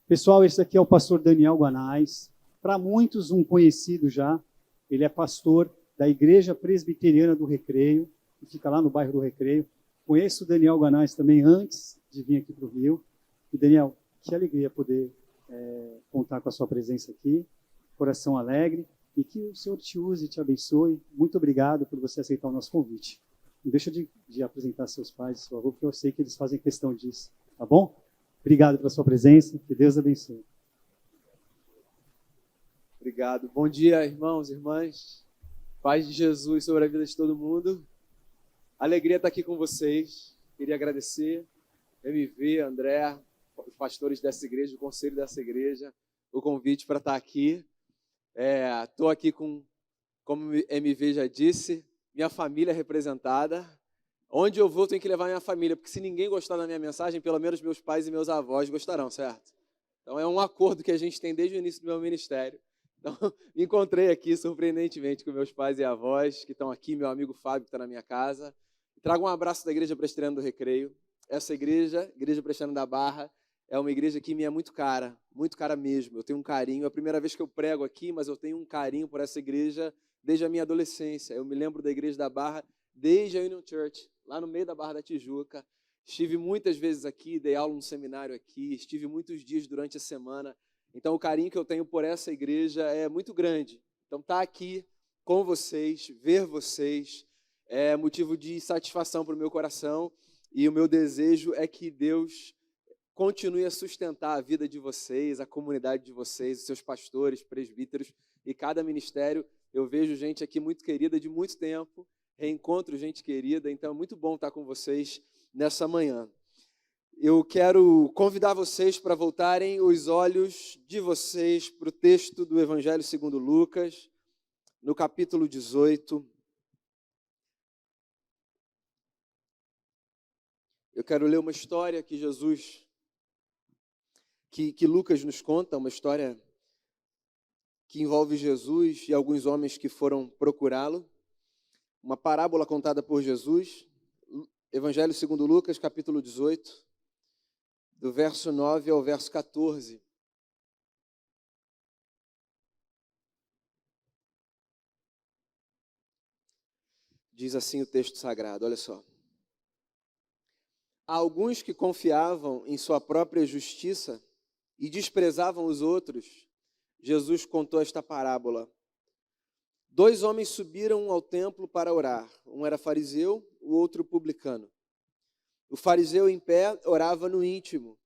Pessoal, esse aqui é o pastor Daniel Guanais. Para muitos, um conhecido já. Ele é pastor da Igreja Presbiteriana do Recreio, que fica lá no bairro do Recreio. Conheço o Daniel Guanais também antes de vir aqui para o Rio. E, Daniel, que alegria poder contar com a sua presença aqui. Coração alegre. E que o Senhor te use e te abençoe. Muito obrigado por você aceitar o nosso convite. Não deixa de apresentar seus pais, por favor, porque eu sei que eles fazem questão disso. Tá bom? Obrigado pela sua presença. Que Deus abençoe. Obrigado. Bom dia, irmãos e irmãs. Paz de Jesus sobre a vida de todo mundo. Alegria estar aqui com vocês. Queria agradecer MV, André, os pastores dessa igreja, o conselho dessa igreja, o convite para estar aqui. Estou aqui com, como MV já disse, minha família representada. Onde eu vou, tenho que levar minha família, porque se ninguém gostar da minha mensagem, pelo menos meus pais e meus avós gostarão, certo? Então é um acordo que a gente tem desde o início do meu ministério. Então, me encontrei aqui, surpreendentemente, com meus pais e avós, que estão aqui, meu amigo Fábio, que está na minha casa. Trago um abraço da Igreja Presbiteriana do Recreio. Essa igreja, Igreja Presbiteriana da Barra, é uma igreja que me é muito cara mesmo. Eu tenho um carinho, é a primeira vez que eu prego aqui, mas eu tenho um carinho por essa igreja desde a minha adolescência. Eu me lembro da Igreja da Barra desde a Union Church, lá no meio da Barra da Tijuca. Estive muitas vezes aqui, dei aula no seminário aqui, estive muitos dias durante a semana. Então, o carinho que eu tenho por essa igreja é muito grande. Então, estar aqui com vocês, ver vocês, é motivo de satisfação para o meu coração. E o meu desejo é que Deus continue a sustentar a vida de vocês, a comunidade de vocês, os seus pastores, presbíteros e cada ministério. Eu vejo gente aqui muito querida de muito tempo, reencontro gente querida, então é muito bom estar com vocês nessa manhã. Eu quero convidar vocês para voltarem os olhos de vocês para o texto do Evangelho segundo Lucas, no capítulo 18. Eu quero ler uma história que que Lucas nos conta, uma história que envolve Jesus e alguns homens que foram procurá-lo. Uma parábola contada por Jesus, Evangelho segundo Lucas, capítulo 18. Do verso 9 ao verso 14. Diz assim o texto sagrado, olha só. Há alguns que confiavam em sua própria justiça e desprezavam os outros. Jesus contou esta parábola. 2 homens subiram ao templo para orar. Um era fariseu, o outro publicano. O fariseu em pé orava no íntimo.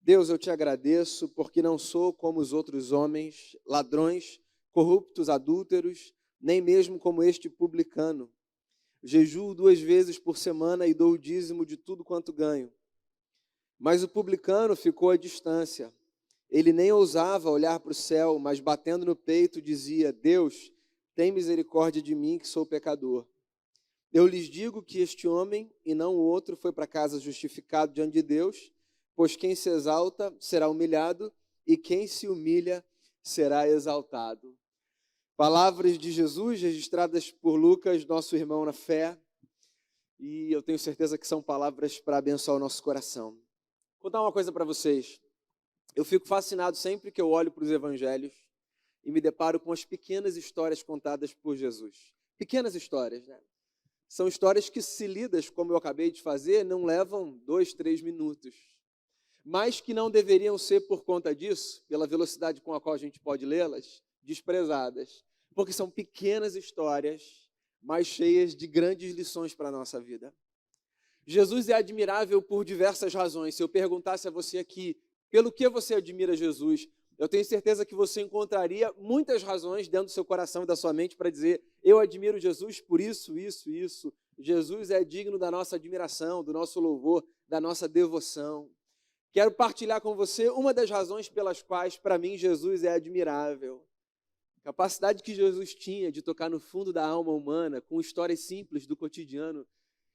Deus, eu te agradeço porque não sou como os outros homens, ladrões, corruptos, adúlteros, nem mesmo como este publicano. Jejuo 2 vezes por semana e dou o dízimo de tudo quanto ganho. Mas o publicano ficou à distância. Ele nem ousava olhar para o céu, mas batendo no peito dizia, Deus, tem misericórdia de mim que sou pecador. Eu lhes digo que este homem e não o outro foi para casa justificado diante de Deus, pois quem se exalta será humilhado e quem se humilha será exaltado. Palavras de Jesus registradas por Lucas, nosso irmão na fé, e eu tenho certeza que são palavras para abençoar o nosso coração. Vou contar uma coisa para vocês. Eu fico fascinado sempre que eu olho para os evangelhos e me deparo com as pequenas histórias contadas por Jesus. Pequenas histórias, né? São histórias que, se lidas, como eu acabei de fazer, não levam 2, 3 minutos. Mas que não deveriam ser, por conta disso, pela velocidade com a qual a gente pode lê-las, desprezadas. Porque são pequenas histórias, mas cheias de grandes lições para a nossa vida. Jesus é admirável por diversas razões. Se eu perguntasse a você aqui, pelo que você admira Jesus, eu tenho certeza que você encontraria muitas razões dentro do seu coração e da sua mente para dizer, eu admiro Jesus por isso, isso, isso. Jesus é digno da nossa admiração, do nosso louvor, da nossa devoção. Quero partilhar com você uma das razões pelas quais, para mim, Jesus é admirável. A capacidade que Jesus tinha de tocar no fundo da alma humana com histórias simples do cotidiano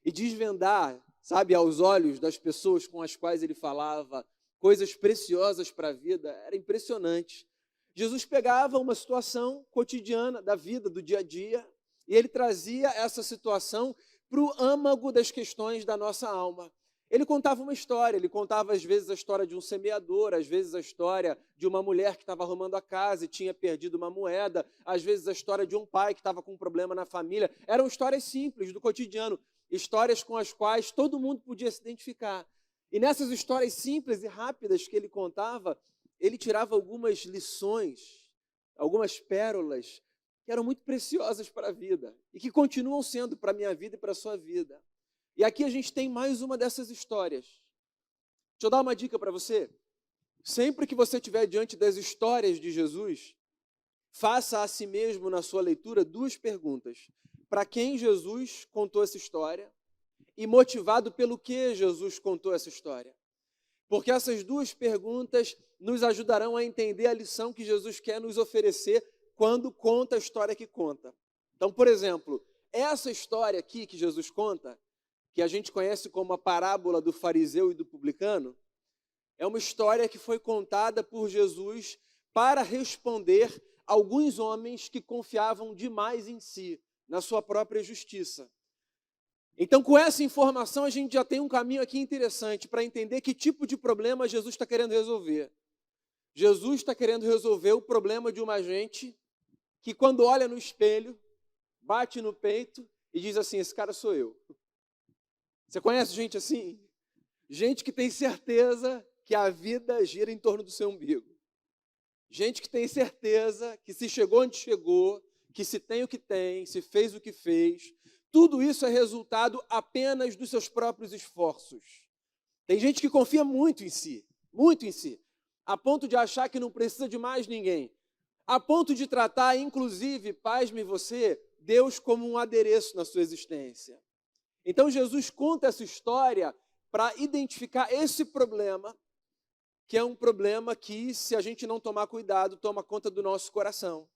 e desvendar, sabe, aos olhos das pessoas com as quais ele falava, coisas preciosas para a vida, era impressionante. Jesus pegava uma situação cotidiana da vida, do dia a dia, e ele trazia essa situação para o âmago das questões da nossa alma. Ele contava uma história, ele contava às vezes a história de um semeador, às vezes a história de uma mulher que estava arrumando a casa e tinha perdido uma moeda, às vezes a história de um pai que estava com um problema na família. Eram histórias simples do cotidiano, histórias com as quais todo mundo podia se identificar. E nessas histórias simples e rápidas que ele contava, ele tirava algumas lições, algumas pérolas que eram muito preciosas para a vida e que continuam sendo para a minha vida e para a sua vida. E aqui a gente tem mais uma dessas histórias. Deixa eu dar uma dica para você. Sempre que você estiver diante das histórias de Jesus, faça a si mesmo na sua leitura 2 perguntas. Para quem Jesus contou essa história e motivado pelo que Jesus contou essa história. Porque essas 2 perguntas nos ajudarão a entender a lição que Jesus quer nos oferecer quando conta a história que conta. Então, por exemplo, essa história aqui que Jesus conta, que a gente conhece como a parábola do fariseu e do publicano, é uma história que foi contada por Jesus para responder a alguns homens que confiavam demais em si, na sua própria justiça. Então, com essa informação, a gente já tem um caminho aqui interessante para entender que tipo de problema Jesus está querendo resolver. Jesus está querendo resolver o problema de uma gente que, quando olha no espelho, bate no peito e diz assim: esse cara sou eu. Você conhece gente assim? Gente que tem certeza que a vida gira em torno do seu umbigo. Gente que tem certeza que se chegou onde chegou, que se tem o que tem, se fez o que fez, tudo isso é resultado apenas dos seus próprios esforços. Tem gente que confia muito em si, a ponto de achar que não precisa de mais ninguém, a ponto de tratar, inclusive, pasme você, Deus como um adereço na sua existência. Então Jesus conta essa história para identificar esse problema, que é um problema que, se a gente não tomar cuidado, toma conta do nosso coração.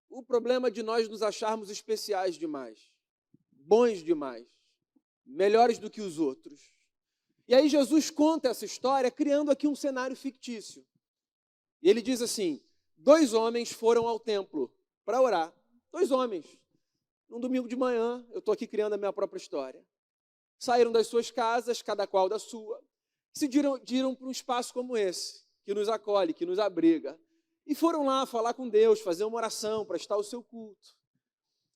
O problema de nós nos acharmos especiais demais, bons demais, melhores do que os outros. E aí Jesus conta essa história criando aqui um cenário fictício. E ele diz assim: 2 homens foram ao templo para orar. 2 homens. Num domingo de manhã, eu estou aqui criando a minha própria história. Saíram das suas casas, cada qual da sua, se dirigiram para um espaço como esse, que nos acolhe, que nos abriga. E foram lá falar com Deus, fazer uma oração, prestar o seu culto.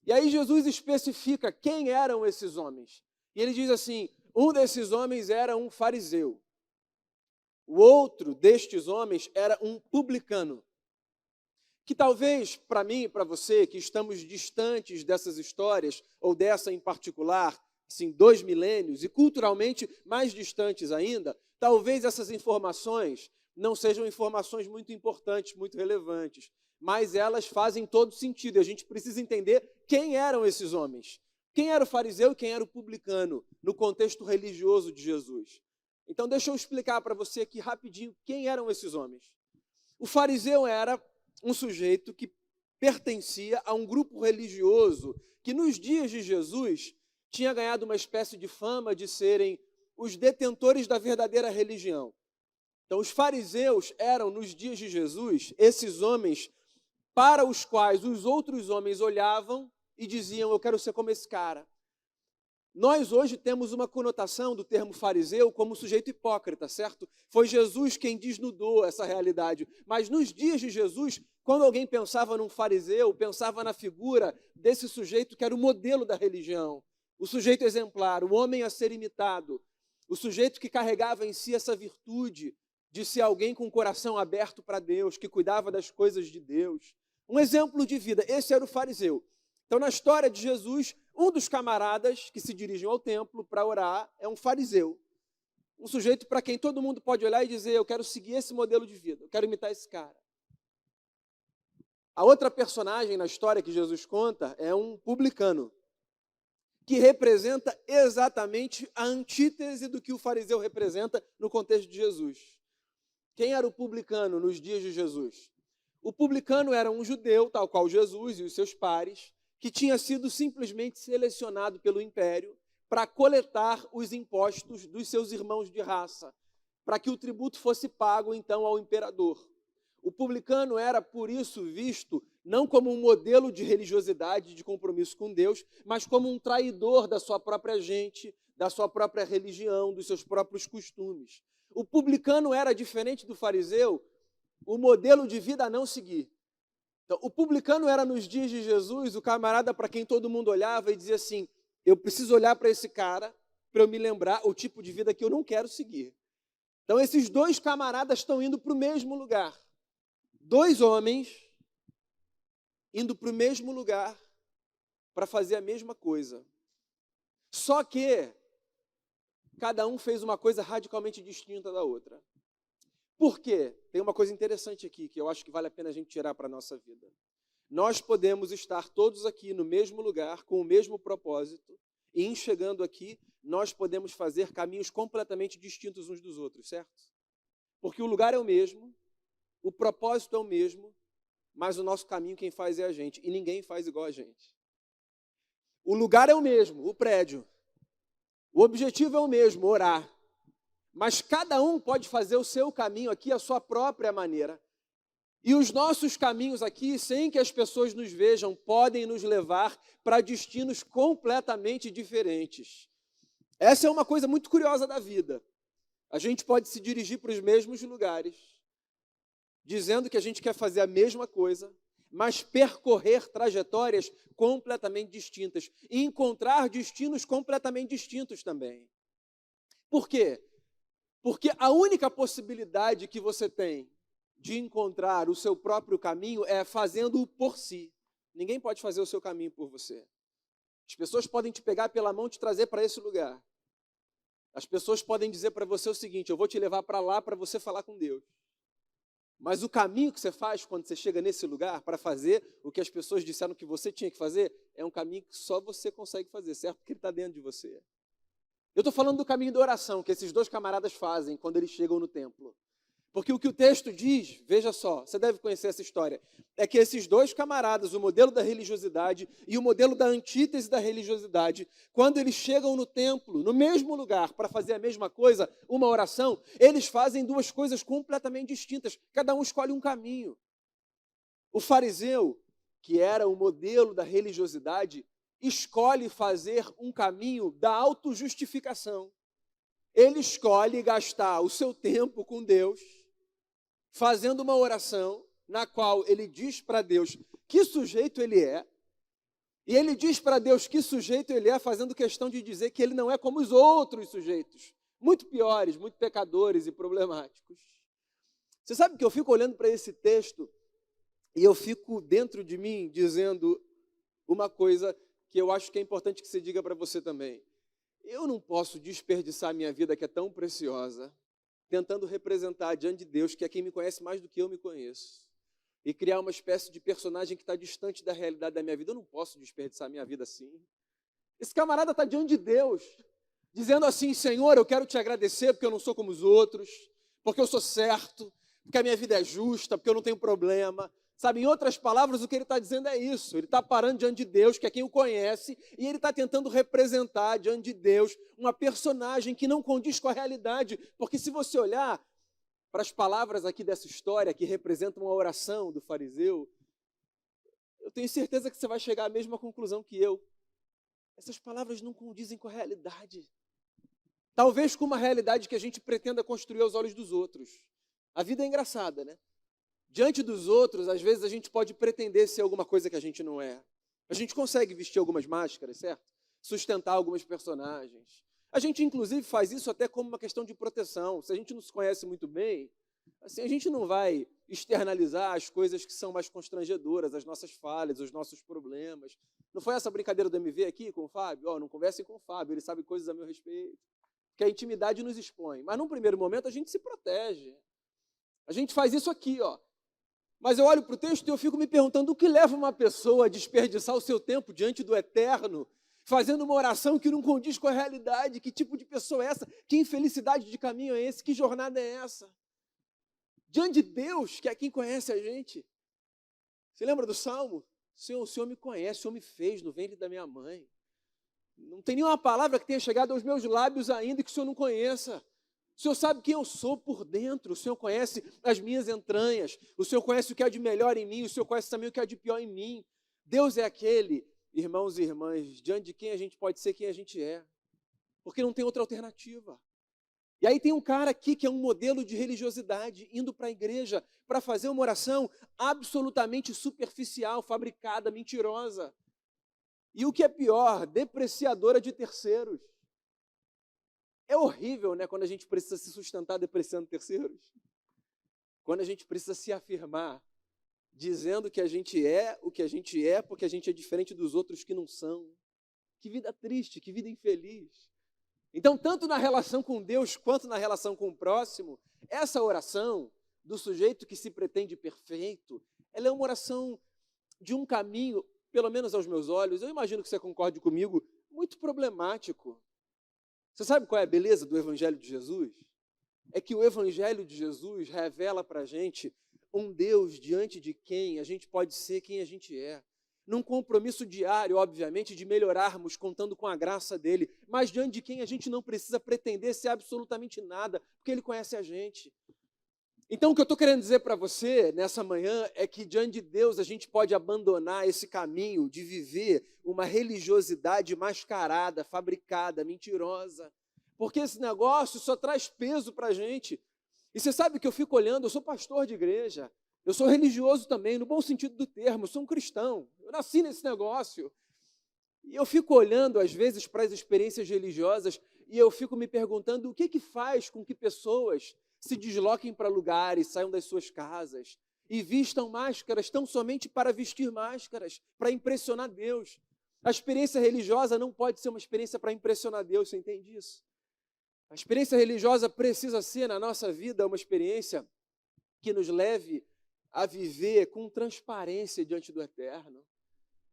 E aí Jesus especifica quem eram esses homens. E ele diz assim: um desses homens era um fariseu. O outro destes homens era um publicano. Que talvez, para mim e para você, que estamos distantes dessas histórias, ou dessa em particular, assim, 2 milênios, e culturalmente mais distantes ainda, talvez essas informações não sejam informações muito importantes, muito relevantes, mas elas fazem todo sentido, e a gente precisa entender quem eram esses homens. Quem era o fariseu e quem era o publicano, no contexto religioso de Jesus. Então, deixa eu explicar para você aqui rapidinho quem eram esses homens. O fariseu era um sujeito que pertencia a um grupo religioso que, nos dias de Jesus, tinha ganhado uma espécie de fama de serem os detentores da verdadeira religião. Então, os fariseus eram, nos dias de Jesus, esses homens para os quais os outros homens olhavam e diziam: eu quero ser como esse cara. Nós hoje temos uma conotação do termo fariseu como sujeito hipócrita, certo? Foi Jesus quem desnudou essa realidade. Mas nos dias de Jesus, quando alguém pensava num fariseu, pensava na figura desse sujeito que era o modelo da religião, o sujeito exemplar, o homem a ser imitado, o sujeito que carregava em si essa virtude de ser alguém com o coração aberto para Deus, que cuidava das coisas de Deus. Um exemplo de vida, esse era o fariseu. Então, na história de Jesus, um dos camaradas que se dirigem ao templo para orar é um fariseu. Um sujeito para quem todo mundo pode olhar e dizer: eu quero seguir esse modelo de vida, eu quero imitar esse cara. A outra personagem na história que Jesus conta é um publicano, que representa exatamente a antítese do que o fariseu representa no contexto de Jesus. Quem era o publicano nos dias de Jesus? O publicano era um judeu, tal qual Jesus e os seus pares, que tinha sido simplesmente selecionado pelo império para coletar os impostos dos seus irmãos de raça, para que o tributo fosse pago, então, ao imperador. O publicano era, por isso, visto não como um modelo de religiosidade, de compromisso com Deus, mas como um traidor da sua própria gente, da sua própria religião, dos seus próprios costumes. O publicano era diferente do fariseu, o modelo de vida a não seguir. Então, o publicano era, nos dias de Jesus, o camarada para quem todo mundo olhava e dizia assim: eu preciso olhar para esse cara para eu me lembrar o tipo de vida que eu não quero seguir. Então, esses dois camaradas estão indo para o mesmo lugar. Dois homens indo para o mesmo lugar para fazer a mesma coisa. Só que cada um fez uma coisa radicalmente distinta da outra. Por quê? Tem uma coisa interessante aqui que eu acho que vale a pena a gente tirar para a nossa vida. Nós podemos estar todos aqui no mesmo lugar, com o mesmo propósito, e em chegando aqui, nós podemos fazer caminhos completamente distintos uns dos outros, certo? Porque o lugar é o mesmo, o propósito é o mesmo, mas o nosso caminho quem faz é a gente, e ninguém faz igual a gente. O lugar é o mesmo, o prédio. O objetivo é o mesmo, orar. Mas cada um pode fazer o seu caminho aqui à sua própria maneira. E os nossos caminhos aqui, sem que as pessoas nos vejam, podem nos levar para destinos completamente diferentes. Essa é uma coisa muito curiosa da vida. A gente pode se dirigir para os mesmos lugares, dizendo que a gente quer fazer a mesma coisa, mas percorrer trajetórias completamente distintas e encontrar destinos completamente distintos também. Por quê? Porque a única possibilidade que você tem de encontrar o seu próprio caminho é fazendo-o por si. Ninguém pode fazer o seu caminho por você. As pessoas podem te pegar pela mão e te trazer para esse lugar. As pessoas podem dizer para você o seguinte: eu vou te levar para lá para você falar com Deus. Mas o caminho que você faz quando você chega nesse lugar para fazer o que as pessoas disseram que você tinha que fazer, é um caminho que só você consegue fazer, certo? Porque ele está dentro de você. Eu estou falando do caminho da oração, que esses dois camaradas fazem quando eles chegam no templo. Porque o que o texto diz, veja só, você deve conhecer essa história, é que esses dois camaradas, o modelo da religiosidade e o modelo da antítese da religiosidade, quando eles chegam no templo, no mesmo lugar, para fazer a mesma coisa, uma oração, eles fazem duas coisas completamente distintas, cada um escolhe um caminho. O fariseu, que era o modelo da religiosidade, escolhe fazer um caminho da autojustificação. Ele escolhe gastar o seu tempo com Deus, fazendo uma oração na qual ele diz para Deus que sujeito ele é, e ele diz para Deus que sujeito ele é, fazendo questão de dizer que ele não é como os outros sujeitos, muito piores, muito pecadores e problemáticos. Você sabe que eu fico olhando para esse texto e eu fico dentro de mim dizendo uma coisa que eu acho que é importante que você diga para você também. Eu não posso desperdiçar a minha vida, que é tão preciosa, tentando representar diante de Deus, que é quem me conhece mais do que eu me conheço, e criar uma espécie de personagem que está distante da realidade da minha vida. Eu não posso desperdiçar a minha vida assim. Esse camarada está diante de Deus, dizendo assim: Senhor, eu quero te agradecer porque eu não sou como os outros, porque eu sou certo, porque a minha vida é justa, porque eu não tenho problema. Sabe, em outras palavras, o que ele está dizendo é isso. Ele está parando diante de Deus, que é quem o conhece, e ele está tentando representar diante de Deus uma personagem que não condiz com a realidade. Porque se você olhar para as palavras aqui dessa história, que representam a oração do fariseu, eu tenho certeza que você vai chegar à mesma conclusão que eu. Essas palavras não condizem com a realidade. Talvez com uma realidade que a gente pretenda construir aos olhos dos outros. A vida é engraçada, né? Diante dos outros, às vezes a gente pode pretender ser alguma coisa que a gente não é. A gente consegue vestir algumas máscaras, certo? Sustentar algumas personagens. A gente, inclusive, faz isso até como uma questão de proteção. Se a gente não se conhece muito bem, assim, a gente não vai externalizar as coisas que são mais constrangedoras, as nossas falhas, os nossos problemas. Não foi essa brincadeira do MV aqui com o Fábio? Não conversem com o Fábio, ele sabe coisas a meu respeito. Que a intimidade nos expõe. Mas, num primeiro momento, a gente se protege. A gente faz isso aqui, ó. Mas eu olho para o texto e eu fico me perguntando o que leva uma pessoa a desperdiçar o seu tempo diante do eterno, fazendo uma oração que não condiz com a realidade. Que tipo de pessoa é essa? Que infelicidade de caminho é esse? Que jornada é essa? Diante de Deus, que é quem conhece a gente. Você lembra do Salmo? Senhor, o Senhor me conhece, o Senhor me fez no ventre da minha mãe. Não tem nenhuma palavra que tenha chegado aos meus lábios ainda que o Senhor não conheça. O Senhor sabe quem eu sou por dentro, o Senhor conhece as minhas entranhas, o Senhor conhece o que há de melhor em mim, o Senhor conhece também o que há de pior em mim. Deus é aquele, irmãos e irmãs, diante de quem a gente pode ser quem a gente é. porque não tem outra alternativa. E aí tem um cara aqui que é um modelo de religiosidade, indo para a igreja para fazer uma oração absolutamente superficial, fabricada, mentirosa. E o que é pior, depreciadora de terceiros. É horrível, né, quando a gente precisa se sustentar depreciando terceiros. Quando a gente precisa se afirmar, dizendo que a gente é o que a gente é, porque a gente é diferente dos outros que não são. Que vida triste, que vida infeliz. Então, tanto na relação com Deus, quanto na relação com o próximo, essa oração do sujeito que se pretende perfeito, ela é uma oração de um caminho, pelo menos aos meus olhos, eu imagino que você concorde comigo, muito problemático. Você sabe qual é a beleza do Evangelho de Jesus? É que o Evangelho de Jesus revela para a gente um Deus diante de quem a gente pode ser quem a gente é. Num compromisso diário, obviamente, de melhorarmos, contando com a graça dele, mas diante de quem a gente não precisa pretender ser absolutamente nada, porque ele conhece a gente. Então, o que eu estou querendo dizer para você nessa manhã é que diante de Deus a gente pode abandonar esse caminho de viver uma religiosidade mascarada, fabricada, mentirosa, porque esse negócio só traz peso para a gente. E você sabe que eu fico olhando, eu sou pastor de igreja, eu sou religioso também, no bom sentido do termo, eu sou um cristão, eu nasci nesse negócio. E eu fico olhando, às vezes, para as experiências religiosas e eu fico me perguntando o que faz com que pessoas se desloquem para lugares, saiam das suas casas e vistam máscaras tão somente para vestir máscaras, para impressionar Deus. A experiência religiosa não pode ser uma experiência para impressionar Deus, você entende isso? A experiência religiosa precisa ser, na nossa vida, uma experiência que nos leve a viver com transparência diante do Eterno.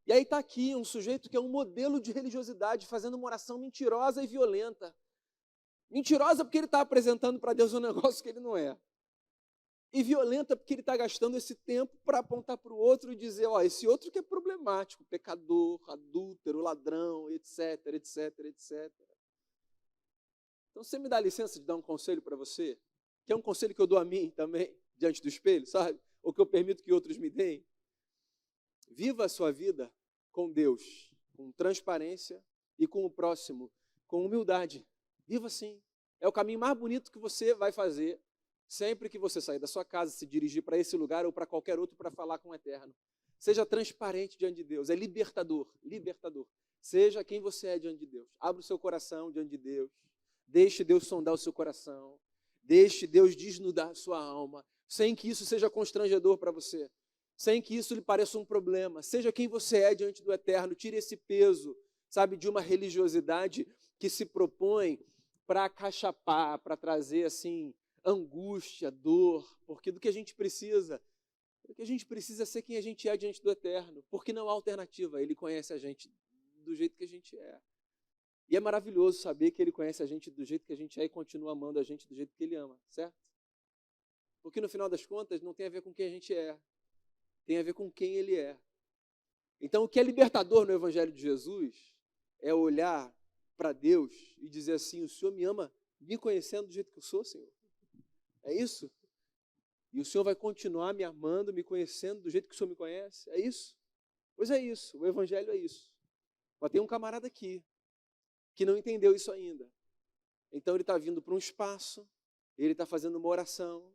E aí está aqui um sujeito que é um modelo de religiosidade, fazendo uma oração mentirosa e violenta. Mentirosa porque ele está apresentando para Deus um negócio que ele não é. E violenta porque ele está gastando esse tempo para apontar para o outro e dizer, ó, esse outro que é problemático, pecador, adúltero, ladrão, etc, etc, etc. Então você me dá licença de dar um conselho para você, que é um conselho que eu dou a mim também, diante do espelho, sabe? Ou que eu permito que outros me deem. Viva a sua vida com Deus, com transparência e com o próximo, com humildade. Viva assim. É o caminho mais bonito que você vai fazer sempre que você sair da sua casa, se dirigir para esse lugar ou para qualquer outro para falar com o Eterno. Seja transparente diante de Deus. É libertador, libertador. Seja quem você é diante de Deus. Abra o seu coração diante de Deus. Deixe Deus sondar o seu coração. Deixe Deus desnudar a sua alma, sem que isso seja constrangedor para você. Sem que isso lhe pareça um problema. Seja quem você é diante do Eterno. Tire esse peso, sabe, de uma religiosidade que se propõe para acachapar, para trazer, assim, angústia, dor. Porque do que a gente precisa? Porque a gente precisa ser quem a gente é diante do Eterno. Porque não há alternativa. Ele conhece a gente do jeito que a gente é. E é maravilhoso saber que Ele conhece a gente do jeito que a gente é e continua amando a gente do jeito que Ele ama, certo? Porque no final das contas não tem a ver com quem a gente é. Tem a ver com quem Ele é. Então, o que é libertador no Evangelho de Jesus é olhar para Deus e dizer assim, o Senhor me ama me conhecendo do jeito que eu sou, Senhor. É isso? E o Senhor vai continuar me amando, me conhecendo do jeito que o Senhor me conhece? É isso? Pois é isso, o Evangelho é isso. Mas tem um camarada aqui que não entendeu isso ainda. Então ele está vindo para um espaço, ele está fazendo uma oração,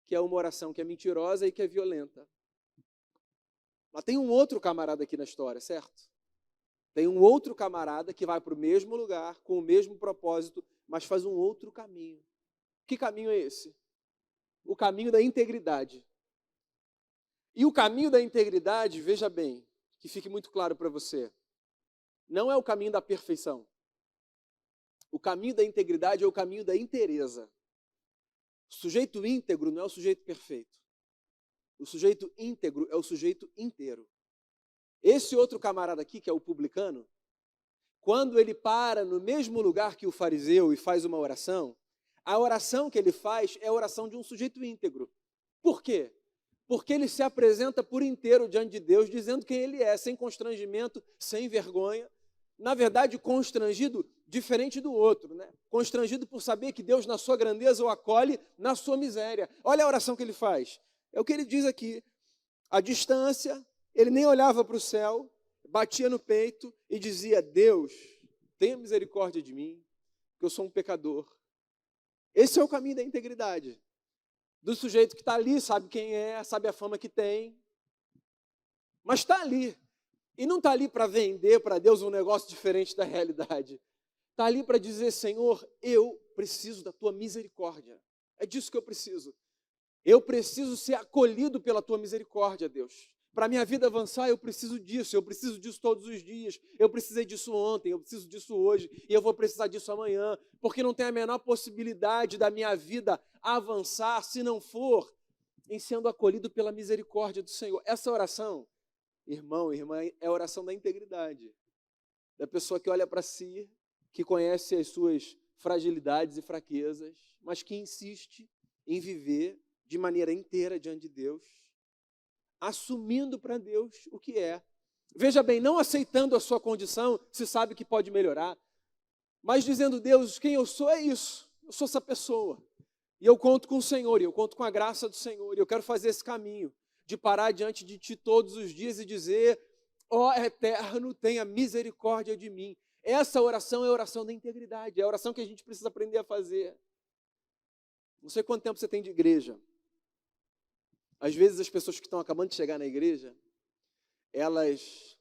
que é uma oração que é mentirosa e que é violenta. Mas tem um outro camarada aqui na história, certo? Tem um outro camarada que vai para o mesmo lugar, com o mesmo propósito, mas faz um outro caminho. Que caminho é esse? O caminho da integridade. E o caminho da integridade, veja bem, que fique muito claro para você, não é o caminho da perfeição. O caminho da integridade é o caminho da inteireza. O sujeito íntegro não é o sujeito perfeito. O sujeito íntegro é o sujeito inteiro. Esse outro camarada aqui, que é o publicano, quando ele para no mesmo lugar que o fariseu e faz uma oração, a oração que ele faz é a oração de um sujeito íntegro. Por quê? Porque ele se apresenta por inteiro diante de Deus, dizendo quem ele é, sem constrangimento, sem vergonha. Na verdade, constrangido diferente do outro, né? Constrangido por saber que Deus, na sua grandeza, o acolhe na sua miséria. Olha a oração que ele faz. É o que ele diz aqui. À distância, ele nem olhava para o céu, batia no peito e dizia, Deus, tenha misericórdia de mim, porque eu sou um pecador. Esse é o caminho da integridade. Do sujeito que está ali, sabe quem é, sabe a fama que tem, mas está ali. E não está ali para vender para Deus um negócio diferente da realidade. Está ali para dizer, Senhor, eu preciso da tua misericórdia. É disso que eu preciso. Eu preciso ser acolhido pela tua misericórdia, Deus. Para a minha vida avançar, eu preciso disso todos os dias. Eu precisei disso ontem, eu preciso disso hoje, e eu vou precisar disso amanhã, porque não tem a menor possibilidade da minha vida avançar se não for em sendo acolhido pela misericórdia do Senhor. Essa oração, irmão, irmã, é a oração da integridade, da pessoa que olha para si, que conhece as suas fragilidades e fraquezas, mas que insiste em viver de maneira inteira diante de Deus, assumindo para Deus o que é. Veja bem, não aceitando a sua condição, se sabe que pode melhorar, mas dizendo, Deus, quem eu sou é isso, eu sou essa pessoa, e eu conto com o Senhor, e eu conto com a graça do Senhor, e eu quero fazer esse caminho, de parar diante de Ti todos os dias e dizer, ó Eterno, tenha misericórdia de mim. Essa oração é a oração da integridade, é a oração que a gente precisa aprender a fazer. Não sei quanto tempo você tem de igreja. Às vezes as pessoas que estão acabando de chegar na igreja, elas,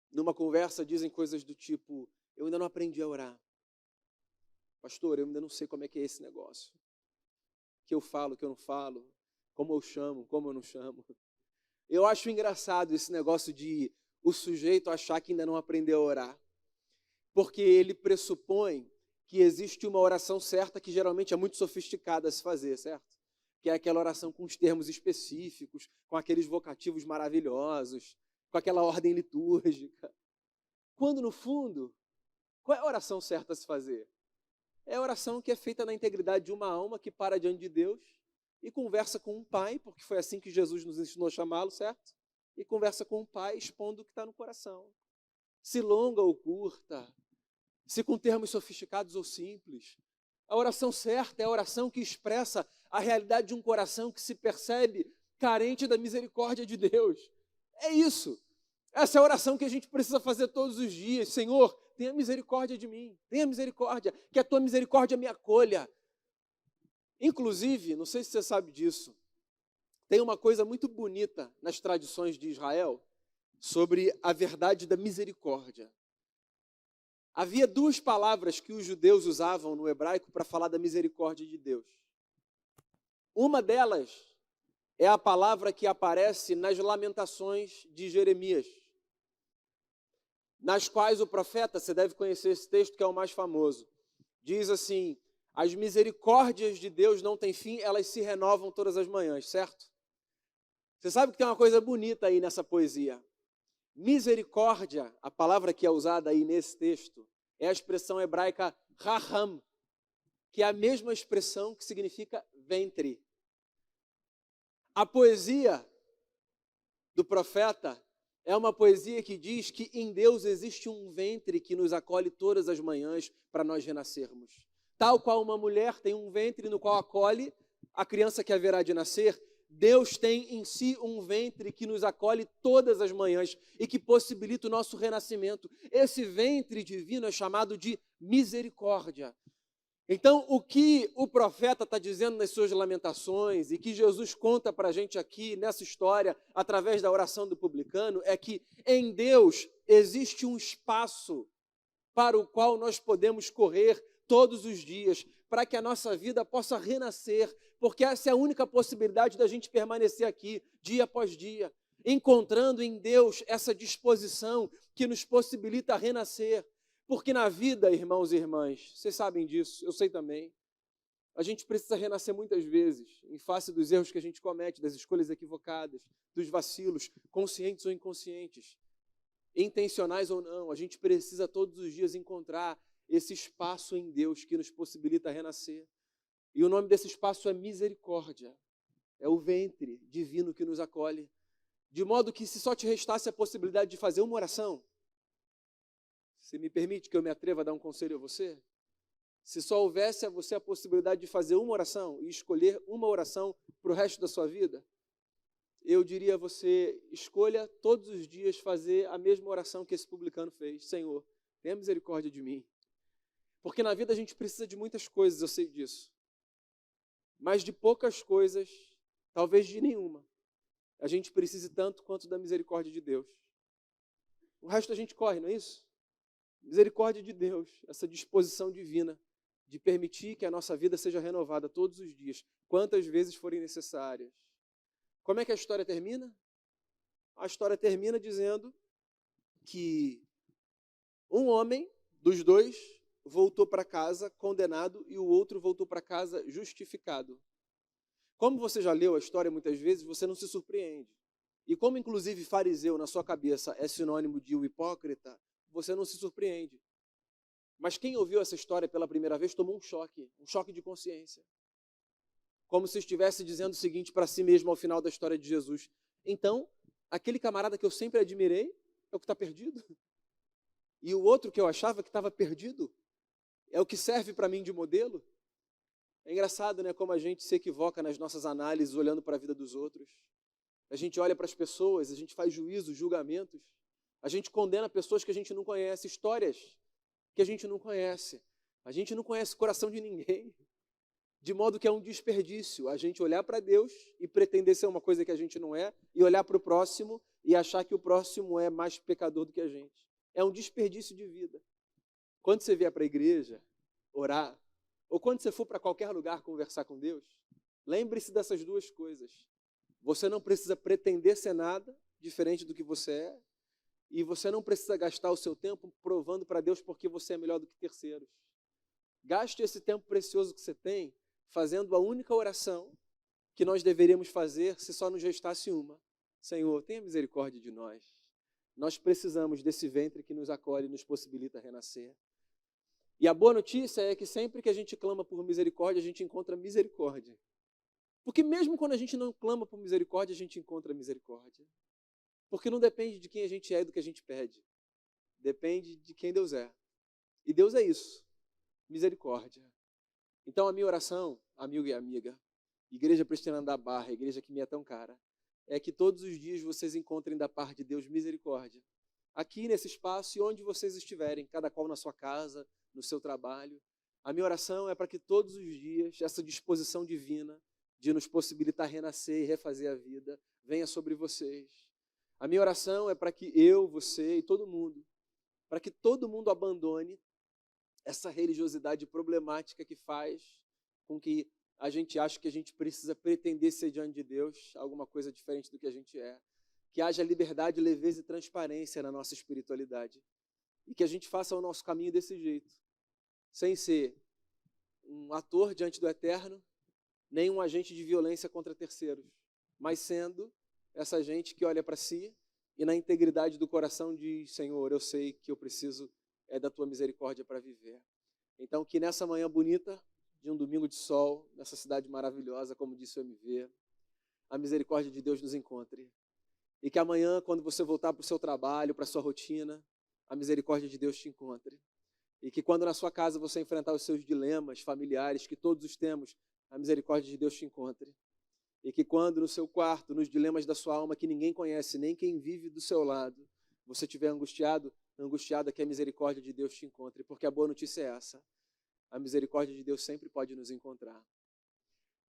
numa conversa, dizem coisas do tipo, eu ainda não aprendi a orar. Pastor, eu ainda não sei como é que é esse negócio. O que eu falo, o que eu não falo, como eu chamo, como eu não chamo. Eu acho engraçado esse negócio de o sujeito achar que ainda não aprendeu a orar. Porque ele pressupõe que existe uma oração certa que geralmente é muito sofisticada a se fazer, certo? Que é aquela oração com os termos específicos, com aqueles vocativos maravilhosos, com aquela ordem litúrgica. Quando, no fundo, qual é a oração certa a se fazer? É a oração que é feita na integridade de uma alma que para diante de Deus e conversa com um pai, porque foi assim que Jesus nos ensinou a chamá-lo, certo? E conversa com um pai expondo o que está no coração. Se longa ou curta, se com termos sofisticados ou simples. A oração certa é a oração que expressa a realidade de um coração que se percebe carente da misericórdia de Deus. É isso. Essa é a oração que a gente precisa fazer todos os dias. Senhor, tenha misericórdia de mim. Tenha misericórdia, que a tua misericórdia me acolha. Inclusive, não sei se você sabe disso, tem uma coisa muito bonita nas tradições de Israel sobre a verdade da misericórdia. Havia duas palavras que os judeus usavam no hebraico para falar da misericórdia de Deus. Uma delas é a palavra que aparece nas Lamentações de Jeremias, nas quais o profeta, você deve conhecer esse texto que é o mais famoso, diz assim, as misericórdias de Deus não têm fim, elas se renovam todas as manhãs, certo? Você sabe que tem uma coisa bonita aí nessa poesia. Misericórdia, a palavra que é usada aí nesse texto, é a expressão hebraica raham, que é a mesma expressão que significa ventre. A poesia do profeta é uma poesia que diz que em Deus existe um ventre que nos acolhe todas as manhãs para nós renascermos. Tal qual uma mulher tem um ventre no qual acolhe a criança que haverá de nascer, Deus tem em si um ventre que nos acolhe todas as manhãs e que possibilita o nosso renascimento. Esse ventre divino é chamado de misericórdia. Então, o que o profeta está dizendo nas suas lamentações e que Jesus conta para a gente aqui nessa história, através da oração do publicano, é que em Deus existe um espaço para o qual nós podemos correr todos os dias, para que a nossa vida possa renascer, porque essa é a única possibilidade da gente permanecer aqui, dia após dia, encontrando em Deus essa disposição que nos possibilita renascer. Porque na vida, irmãos e irmãs, vocês sabem disso, eu sei também, a gente precisa renascer muitas vezes, em face dos erros que a gente comete, das escolhas equivocadas, dos vacilos, conscientes ou inconscientes, intencionais ou não, a gente precisa todos os dias encontrar esse espaço em Deus que nos possibilita renascer. E o nome desse espaço é misericórdia, é o ventre divino que nos acolhe, de modo que se só te restasse a possibilidade de fazer uma oração, se me permite que eu me atreva a dar um conselho a você, se só houvesse a você a possibilidade de fazer uma oração e escolher uma oração para o resto da sua vida, eu diria a você, escolha todos os dias fazer a mesma oração que esse publicano fez. Senhor, tenha misericórdia de mim. Porque na vida a gente precisa de muitas coisas, eu sei disso. Mas de poucas coisas, talvez de nenhuma, a gente precise tanto quanto da misericórdia de Deus. O resto a gente corre, não é isso? Misericórdia de Deus, essa disposição divina de permitir que a nossa vida seja renovada todos os dias, quantas vezes forem necessárias. Como é que a história termina? A história termina dizendo que um homem dos dois voltou para casa condenado e o outro voltou para casa justificado. Como você já leu a história muitas vezes, você não se surpreende. E como inclusive fariseu na sua cabeça é sinônimo de o hipócrita, você não se surpreende. Mas quem ouviu essa história pela primeira vez tomou um choque de consciência. Como se estivesse dizendo o seguinte para si mesmo ao final da história de Jesus: então, aquele camarada que eu sempre admirei é o que está perdido? E o outro que eu achava que estava perdido é o que serve para mim de modelo? É engraçado, né, como a gente se equivoca nas nossas análises olhando para a vida dos outros. A gente olha para as pessoas, a gente faz juízos, julgamentos. A gente condena pessoas que a gente não conhece, histórias que a gente não conhece. A gente não conhece o coração de ninguém. De modo que é um desperdício a gente olhar para Deus e pretender ser uma coisa que a gente não é, e olhar para o próximo e achar que o próximo é mais pecador do que a gente. É um desperdício de vida. Quando você vier para a igreja orar, ou quando você for para qualquer lugar conversar com Deus, lembre-se dessas duas coisas. Você não precisa pretender ser nada diferente do que você é, e você não precisa gastar o seu tempo provando para Deus porque você é melhor do que terceiros. Gaste esse tempo precioso que você tem fazendo a única oração que nós deveríamos fazer se só nos restasse uma. Senhor, tenha misericórdia de nós. Nós precisamos desse ventre que nos acolhe e nos possibilita renascer. E a boa notícia é que sempre que a gente clama por misericórdia, a gente encontra misericórdia. Porque mesmo quando a gente não clama por misericórdia, a gente encontra misericórdia. Porque não depende de quem a gente é e do que a gente pede. Depende de quem Deus é. E Deus é isso, misericórdia. Então a minha oração, amigo e amiga, Igreja Presbiteriana da Barra, igreja que me é tão cara, é que todos os dias vocês encontrem da parte de Deus misericórdia. Aqui nesse espaço e onde vocês estiverem, cada qual na sua casa, no seu trabalho. A minha oração é para que todos os dias essa disposição divina de nos possibilitar renascer e refazer a vida venha sobre vocês. A minha oração é para que eu, você e todo mundo, para que todo mundo abandone essa religiosidade problemática que faz com que a gente ache que a gente precisa pretender ser diante de Deus alguma coisa diferente do que a gente é. Que haja liberdade, leveza e transparência na nossa espiritualidade. E que a gente faça o nosso caminho desse jeito. Sem ser um ator diante do eterno, nem um agente de violência contra terceiros. Mas sendo essa gente que olha para si e na integridade do coração diz: Senhor, eu sei que eu preciso da tua misericórdia para viver. Então que nessa manhã bonita, de um domingo de sol, nessa cidade maravilhosa, como disse o MV, a misericórdia de Deus nos encontre. E que amanhã, quando você voltar para o seu trabalho, para a sua rotina, a misericórdia de Deus te encontre. E que quando na sua casa você enfrentar os seus dilemas familiares, que todos os temos, a misericórdia de Deus te encontre. E que quando no seu quarto, nos dilemas da sua alma, que ninguém conhece, nem quem vive do seu lado, você estiver angustiada, que a misericórdia de Deus te encontre. Porque a boa notícia é essa: a misericórdia de Deus sempre pode nos encontrar.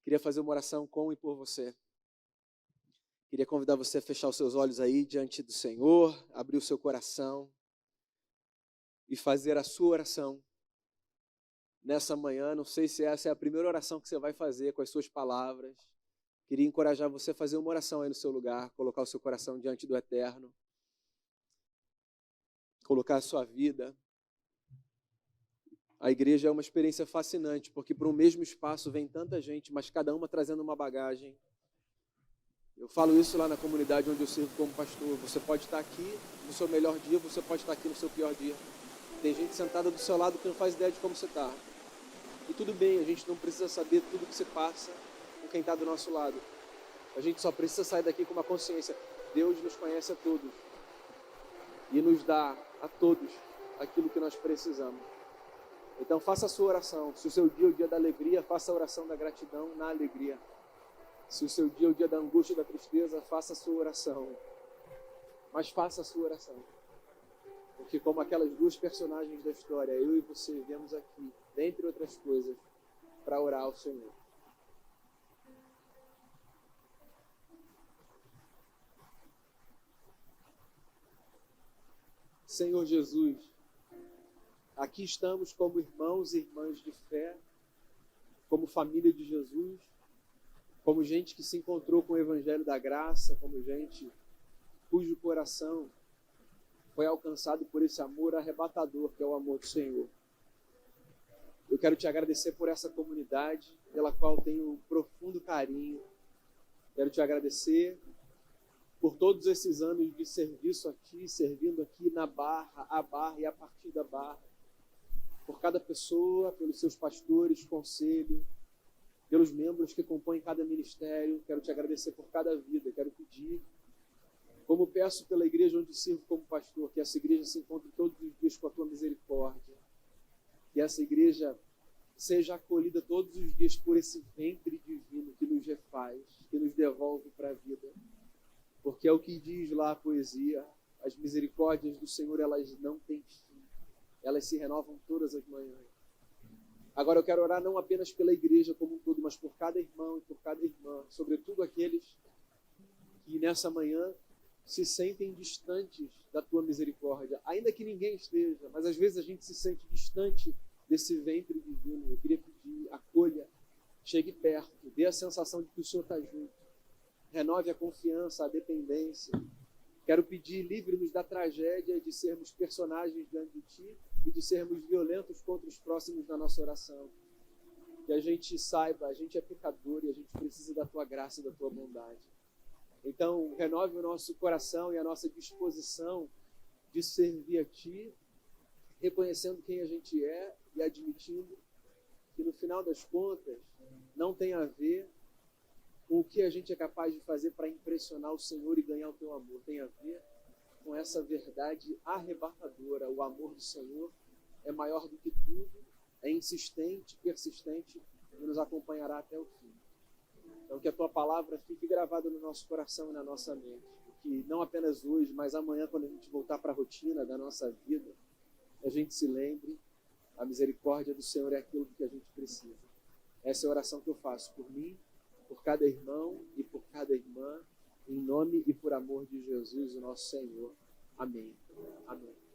Queria fazer uma oração com e por você. Queria convidar você a fechar os seus olhos aí diante do Senhor, abrir o seu coração e fazer a sua oração nessa manhã. Não sei se essa é a primeira oração que você vai fazer com as suas palavras. Queria encorajar você a fazer uma oração aí no seu lugar, colocar o seu coração diante do Eterno, colocar a sua vida. A igreja é uma experiência fascinante, porque para o mesmo espaço vem tanta gente, mas cada uma trazendo uma bagagem. Eu falo isso lá na comunidade onde eu sirvo como pastor. Você pode estar aqui no seu melhor dia, você pode estar aqui no seu pior dia. Tem gente sentada do seu lado que não faz ideia de como você está. E tudo bem, a gente não precisa saber tudo que você passa com quem está do nosso lado. A gente só precisa sair daqui com uma consciência: Deus nos conhece a todos e nos dá a todos aquilo que nós precisamos. Então faça a sua oração. Se o seu dia é o dia da alegria, faça a oração da gratidão na alegria. Se o seu dia é o dia da angústia e da tristeza, faça a sua oração. Mas faça a sua oração. Porque como aquelas duas personagens da história, eu e você viemos aqui, dentre outras coisas, para orar ao Senhor. Senhor Jesus, aqui estamos como irmãos e irmãs de fé, como família de Jesus, como gente que se encontrou com o Evangelho da Graça, como gente cujo coração foi alcançado por esse amor arrebatador, que é o amor do Senhor. Eu quero te agradecer por essa comunidade, pela qual tenho um profundo carinho. Quero te agradecer por todos esses anos de serviço aqui, servindo aqui na Barra, a Barra e a partir da Barra. Por cada pessoa, pelos seus pastores, conselho, pelos membros que compõem cada ministério. Quero te agradecer por cada vida. Quero pedir, como peço pela igreja onde sirvo como pastor, que essa igreja se encontre todos os dias com a tua misericórdia. Que essa igreja seja acolhida todos os dias por esse ventre divino que nos refaz, que nos devolve para a vida. Porque é o que diz lá a poesia, as misericórdias do Senhor, elas não têm fim. Elas se renovam todas as manhãs. Agora eu quero orar não apenas pela igreja como um todo, mas por cada irmão e por cada irmã, sobretudo aqueles que nessa manhã se sentem distantes da tua misericórdia, ainda que ninguém esteja, mas às vezes a gente se sente distante desse ventre divino. Eu queria pedir, acolha, chegue perto, dê a sensação de que o Senhor está junto, renove a confiança, a dependência. Quero pedir, livre-nos da tragédia de sermos personagens diante de ti e de sermos violentos contra os próximos na nossa oração. Que a gente saiba, a gente é pecador e a gente precisa da tua graça e da tua bondade. Então, renove o nosso coração e a nossa disposição de servir a ti, reconhecendo quem a gente é e admitindo que no final das contas não tem a ver com o que a gente é capaz de fazer para impressionar o Senhor e ganhar o teu amor. Tem a ver com essa verdade arrebatadora. O amor do Senhor é maior do que tudo, é insistente, persistente e nos acompanhará até o fim. Então que a tua palavra fique gravada no nosso coração e na nossa mente. Que não apenas hoje, mas amanhã, quando a gente voltar para a rotina da nossa vida, a gente se lembre, a misericórdia do Senhor é aquilo que a gente precisa. Essa é a oração que eu faço por mim, por cada irmão e por cada irmã, em nome e por amor de Jesus, o nosso Senhor. Amém. Amém.